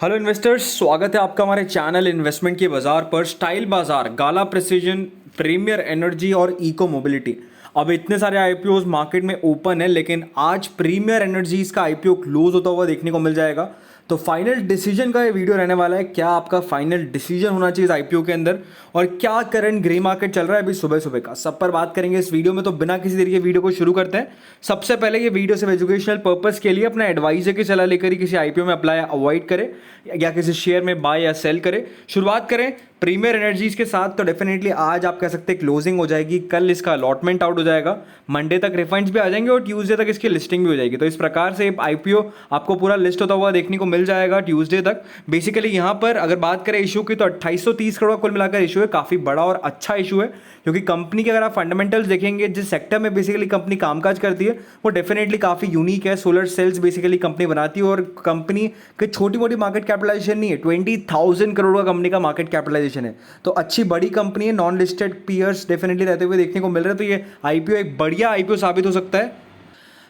Hello investors, स्वागत है आपका हमारे चैनल इन्वेस्टमेंट के बाजार पर। स्टाइल बाजार, गाला प्रिसीजन, प्रीमियर एनर्जी और इको मोबिलिटी। अब इतने सारे आईपीओ मार्केट में ओपन है, लेकिन आज प्रीमियर एनर्जीज का आईपीओ क्लोज होता हुआ देखने को मिल जाएगा। तो फाइनल डिसीजन का ये वीडियो रहने वाला है। क्या आपका फाइनल डिसीजन होना चाहिए इस आईपीओ के अंदर, और क्या करंट ग्रे मार्केट चल रहा है अभी सुबह सुबह का, सब पर बात करेंगे इस वीडियो में। तो बिना किसी देरी के वीडियो को शुरू करते हैं। सबसे पहले ये वीडियो सिर्फ एजुकेशनल पर्पस के लिए, अपना एडवाइजर की सलाह लेकर ही किसी आईपीओ में अप्लाई अवॉइड करें या किसी शेयर में बाय या सेल करें। शुरुआत करें प्रीमियर एनर्जीज के साथ। तो डेफिनेटली आज आप कह सकते हैं क्लोजिंग हो जाएगी, कल इसका अलॉटमेंट आउट हो जाएगा, मंडे तक रिफंड्स भी आ जाएंगे और ट्यूसडे तक इसकी लिस्टिंग भी हो जाएगी। तो इस प्रकार से आईपीओ आपको पूरा लिस्ट होता हुआ देखने को मिल जाएगा ट्यूसडे तक। बेसिकली यहाँ पर अगर बात करें इशू की, तो 2830 करोड़ कुल मिलाकर इशू है। काफी बड़ा और अच्छा इशू है, क्योंकि कंपनी के अगर आप फंडामेंटल्स देखेंगे, जिस सेक्टर में बेसिकली कंपनी कामकाज करती है वो डेफिनेटली काफी यूनिक है। सोलर सेल्स बेसिकली कंपनी बनाती है, और कंपनी की छोटी मोटी मार्केट कैपिटलाइजेशन नहीं है, 20,000 करोड़ का कंपनी का मार्केट कैपिटलाइजेशन है। तो अच्छी बड़ी कंपनी है, नॉन लिस्टेड पीयर्स डेफिनेटली रहते हुए देखने को मिल रहे हैं। तो ये आईपीओ एक बढ़िया आईपीओ साबित हो सकता है।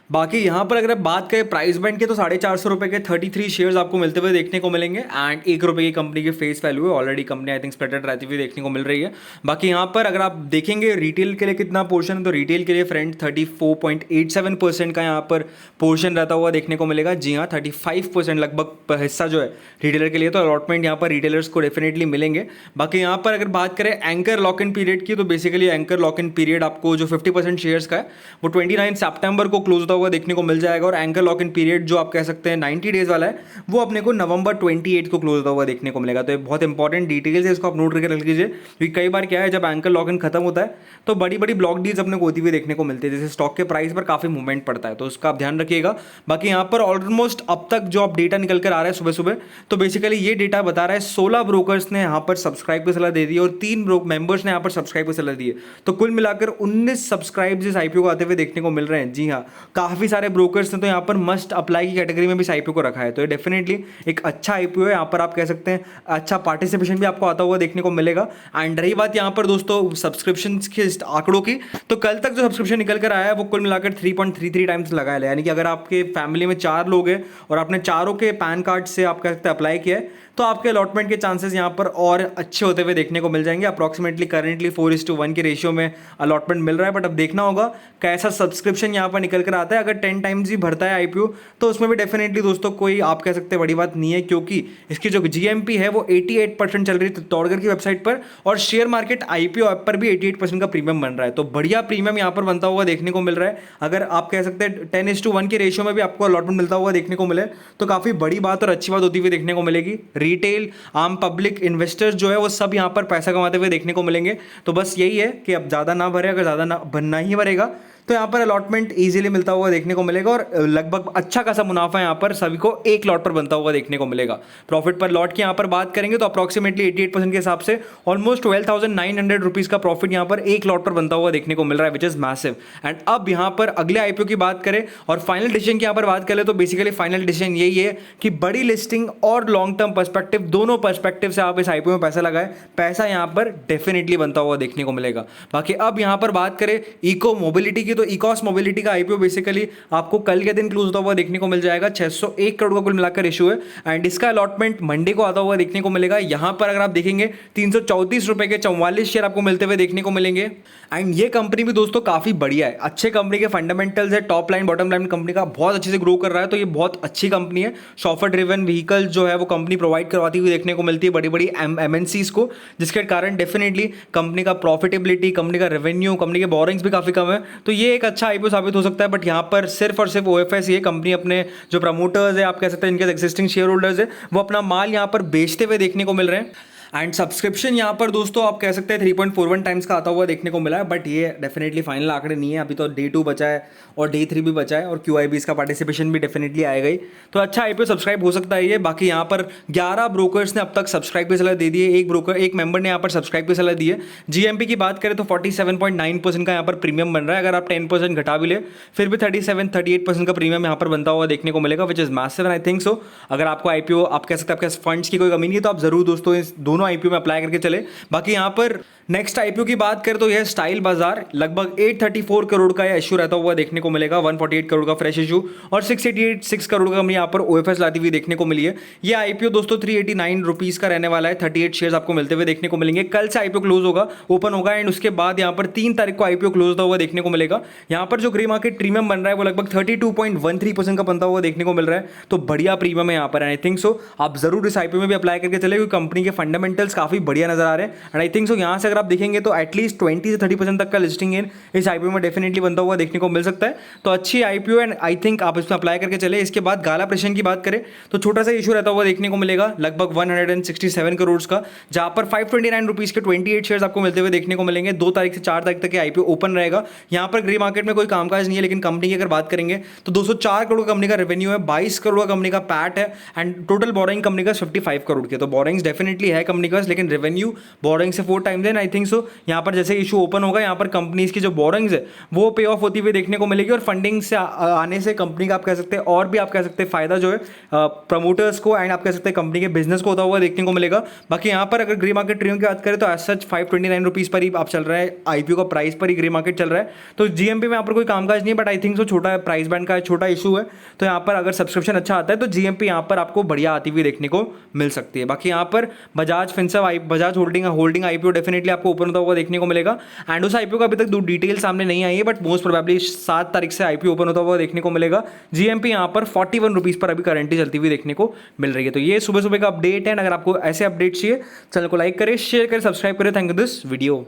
बाकी यहाँ पर अगर बात करें प्राइस बैंड के, तो 450 रुपये के 33 शेयर्स आपको मिलते हुए देखने को मिलेंगे। एंड ₹1 की कंपनी की फेस वैल्यू है। Already company I think splitted रहती हुई देखने को मिल रही है। बाकी यहाँ पर अगर आप देखेंगे रिटेल के लिए कितना पोर्शन है, तो रिटेल के लिए फ्रेंड 34.87% का यहाँ पर पोर्शन रहता हुआ देखने को मिलेगा। जी हाँ, 35% लगभग हिस्सा जो है रिटेलर के लिए। तो अलॉटमेंट यहाँ पर रिटेलर्स को डेफिनेटली मिलेंगे। बाकी यहाँ पर अगर बात करें एंकर लॉक इन पीरियड की, तो basically anchor lock in period आपको जो 50% शेयर्स का है वो 29 सितंबर को क्लोज होता हुआ देखने को मिल जाएगा। और एंकर लॉक इन पीरियड जो आप कह सकते हैं 90 डेज वाला है, वो अपने को नवंबर 28 को क्लोज होता हुआ देखने को मिलेगा। तो ये बहुत इंपॉर्टेंट डिटेल्स है, इसको आप नोट करके रख लीजिए, क्योंकि कई बार क्या है, जब एंकर लॉक इन खत्म होता है तो बड़ी बड़ी ब्लॉक डील्स अपने को होती हुई देखने को मिलती है, जैसे स्टॉक के प्राइस पर काफी मूवमेंट पड़ता है। तो उसका आप ध्यान रखिएगा। बाकी यहाँ पर ऑलमोस्ट अब तक जो आप डेटा निकल कर आ रहा है सुबह सुबह, तो बेसिकली ये डेटा बता रहा है 16 ब्रोकर्स ने यहाँ पर सब्सक्राइब की सलाह दे दी, और 3 मेंबर्स ने यहाँ पर सब्सक्राइब की सलाह दी है। तो कुल मिलाकर 19 सब्सक्राइब इस आईपीओ को आते हुए देखने को मिल रहे हैं। जी हाँ, काफी सारे ब्रोकर्स ने तो यहाँ पर मस्ट अप्लाई की कैटेगरी में भी इस आईपीओ को रखा है। तो ये डेफिनेटली एक अच्छा आईपीओ है। यहाँ पर आप कह सकते हैं अच्छा पार्टिसिपेशन भी आपको आता हुआ देखने को मिलेगा। एंड रही बात यहाँ पर दोस्तों सब्सक्रिप्शन के आंकड़ों की, तो कल तक जो सब्सक्रिप्शन निकल कर आया है वो कुल मिलाकर 3.33 टाइम्स लगा है। यानी कि अगर आपके फैमिली में 4 लोग हैं और आपने चारों के पैन कार्ड से आप कह सकते हैं अप्लाई किया है, तो आपके अलॉटमेंट के चांसेस यहाँ पर और अच्छे होते हुए देखने को मिल जाएंगे। अप्रॉक्सीमेटली करेंटली 4:1 के रेशियो में अलॉटमेंट मिल रहा है। बट अब देखना होगा कैसा सब्सक्रिप्शन यहाँ पर निकल कर आता है। अगर 10 टाइम्स ही भरता है आईपीओ, तो उसमें भी डेफिनेटली दोस्तों कोई आप कह सकते हैं बड़ी बात नहीं है, क्योंकि इसकी जो जीएमपी है वो 88% चल रही है तौड़गर की वेबसाइट पर, और शेयर मार्केट आईपीओ ऐप पर भी 88% का प्रीमियम बन रहा है। तो बढ़िया प्रीमियम यहाँ पर बनता हुआ देखने को मिल रहा है। अगर आप कह सकते हैं 10:1 के रेशियो में भी आपको अलॉटमेंट मिलता हुआ देखने को मिले, तो काफी बड़ी बात और अच्छी बात होती हुई देखने को मिलेगी। रिटेल, आम पब्लिक, इन्वेस्टर्स जो है वो सब यहाँ पर पैसा कमाते हुए देखने को मिलेंगे। तो बस यही है कि अब ज़्यादा ना भरे, अगर ज़्यादा ना बनना ही भरेगा तो यहाँ पर अलॉटमेंट इजीली मिलता हुआ देखने को मिलेगा, और लगभग अच्छा खासा मुनाफा यहाँ पर सभी को एक लॉट पर बनता हुआ देखने को मिलेगा। प्रॉफिट पर लॉट की यहाँ पर बात करेंगे तो अप्रॉक्सीमेटली 88% के हिसाब से ऑलमोस्ट 12,900 रुपीज का प्रॉफिट यहाँ पर एक लॉट पर बनता हुआ देखने को मिल रहा है, विच इज मैसिव। एंड अब यहाँ पर अगले आईपीओ की बात करें और फाइनल डिसीजन की यहाँ पर बात करें, तो बेसिकली फाइनल डिसीजन यही है कि बड़ी लिस्टिंग और लॉन्ग टर्म पर्सपेक्टिव, दोनों पर्सपेक्टिव से आप इस आईपीओ में पैसा लगाए, पैसा यहाँ पर डेफिनेटली बनता हुआ देखने को मिलेगा। बाकी अब यहाँ पर बात करें इको मोबिलिटी की, तो इकॉस मोबिलिटी का आईपीओ बेसिकली आपको कल के दिन क्लोज होता हुआ देखने को मिल जाएगा। 601 करोड़ का कुल मिलाकर इशू है, एंड इसका अलॉटमेंट मंडे को आता हुआ देखने को मिलेगा। यहां पर अगर आप देखेंगे 334 रुपए के 44 शेयर आपको मिलते हुए देखने को मिलेंगे। एंड ये कंपनी भी दोस्तों काफी बढ़िया है, अच्छे कंपनी के फंडामेंटल्स है, top line bottom line company का बहुत अच्छे से ग्रो कर रहा है। तो ये बहुत अच्छी कंपनी है। सॉफ्टवेयर ड्रिवन व्हीकल जो है वो कंपनी प्रोवाइड करवाती हुई देखने को मिलती है बड़ी बड़ी एमएनसीज को, जिसके कारण डेफिनेटली कंपनी का प्रॉफिटेबिलिटी, कंपनी का रेवेन्यू, कंपनी के बोरिंग्स भी काफी कम है। तो ये एक अच्छा आईपीओ साबित हो सकता है। बट यहाँ पर सिर्फ और सिर्फ ओएफएस, ये कंपनी अपने जो प्रमोटर्स है, आप कह सकते हैं इनके एक्सिस्टिंग शेयर होल्डर्स है, वो अपना माल यहाँ पर बेचते हुए देखने को मिल रहे हैं। एंड सब्सक्रिप्शन यहाँ पर दोस्तों आप कह सकते हैं 3.41 टाइम्स का आता हुआ देखने को मिला है। बट ये डेफिनेटली फाइनल आंकड़े नहीं है, अभी तो डे 2 बचा है और डे 3 भी बचा है, और QIB इसका पार्टिसिपेशन भी डेफिनेटली आएगा ही। तो अच्छा आईपीओ सब्सक्राइब हो सकता है ये। बाकी यहाँ पर 11 ब्रोकर्स ने अब तक सब्सक्राइब की सलाह दे दी है, एक मेंबर ने यहाँ पर सब्सक्राइब की सलाह दी है। जीएमपी की बात करें तो 47.9% का यहाँ पर प्रीमियम बन रहा है। अगर आप 10% घटा भी ले, फिर भी 37-38% का प्रीमियम यहाँ पर बनता हुआ देखने को मिलेगा, which is massive. And I think so अगर आपको आईपीओ आप कह सकते हैं आपके फंड्स की कोई कमी नहीं है, तो आप जरूर दोस्तों इस दोनों दोनों आईपीओ में अप्लाई करके चले। बाकी यहाँ पर नेक्स्ट आईपीओ की बात करें तो यह स्टाइल बाजार, लगभग 834 करोड़ का यह इशू रहता हुआ देखने को मिलेगा, 148 करोड़ का फ्रेश इशू और 6 करोड़ का हमने यहाँ पर ओएफएस लाती हुई देखने को मिली है। ये आईपीओ दोस्तों 389 रुपीज का रहने वाला है, 38 शेयर्स आपको मिलते हुए देखने को मिलेंगे। कल से आईपीओ क्लोज होगा, ओपन होगा एंड उसके बाद यहाँ पर 3 तारीख को आईपीओ क्लोज होता हुआ देखने को मिलेगा। यहाँ पर जो ग्रे मार्केट प्रीमियम बन रहा है वो लगभग 32.13% का बनता हुआ देखने को मिल रहा है, तो बढ़िया प्रीमियम है यहाँ पर। आई थिंक सो आप जरूर इस आईपीओ में भी अप्लाई करके चले, क्योंकि कंपनी के फंडामेंटल्स काफी बढ़िया नजर आ रहे हैं। एंड आई थिंक सो यहाँ से अगर आप देखेंगे तो एटलीस्ट 20 से 30% तक का लिस्टिंग इन इस आईपीओ में डेफिनेटली बनता हुआ देखने को मिल सकता है। तो अच्छी आईपीओ एंड आई थिंक आप इसमें अप्लाई करके चले। इसके बाद गाला प्रेषण की बात करें तो छोटा सा इशू रहता हुआ देखने को मिलेगा, लगभग 167 करोड़ का, जहां पर 529 रुपीज के 28 शेयर्स आपको मिलते हुए देखने को मिलेंगे। 2 तारीख से 4 तारीख तक आईपीओ ओपन रहेगा। यहां पर ग्रे मार्केट में कोई कामकाज नहीं है, लेकिन कंपनी की अगर बात करेंगे तो 204 करोड़ कंपनी का रेवेन्यू है, 22 करोड़ का कंपनी का पैट है एंड टोटल बोरिंग कंपनी का 55 करोड़ के। तो बोरिंग्स डेफिनेटली है कंपनी का, लेकिन रेवेन्यू बोरिंग से 4 टाइम्स है। आई थिंक सो यहाँ पर जैसे इशू ओपन होगा, यहाँ पर कंपनीज की जो बोरिंग्स है वो पे ऑफ होती हुई देखने को मिलेगी और फंडिंग से आने से कंपनी का आप कह सकते हैं और भी आप कह सकते हैं फायदा जो है प्रमोटर्स को एंड आप कह सकते हैं कंपनी के बिजनेस को होता हुआ देखने को मिलेगा। बाकी यहाँ पर अगर ग्रे मार्केट ट्रियो की बात करें तो एज सच 529 रुपीज पर ही आप चल रहा है, आईपीओ का प्राइस पर ही ग्रे मार्केट चल रहा है। तो जीएमपी में यहाँ पर कोई कामकाज नहीं है, बट आई थिंक सो छोटा प्राइस बैंड का छोटा इशू है, तो यहाँ पर अगर सब्सक्रिप्शन अच्छा आता है तो जीएमपी यहाँ पर आपको बढ़िया आती हुई देखने को मिल सकती है। बाकी यहाँ पर Bajaj Finserv Bajaj holding IPO definitely आपको ओपन होता हुआ देखने को मिलेगा एंड उस आईपीओ का अभी तक डिटेल सामने नहीं आई है, बट मोस्ट प्रोबेबली 7 तारीख से आईपीओ ओपन होता हुआ देखने को मिलेगा। जीएमपी यहाँ पर 41 रुपीज पर अभी करंटली चलती हुई देखने को मिल रही है। तो ये सुबह सुबह का अपडेट है। अगर आपको ऐसे अपडेट चाहिए चैनल को लाइक करें, शेयर करें, सब्सक्राइब करें। Thank you this video.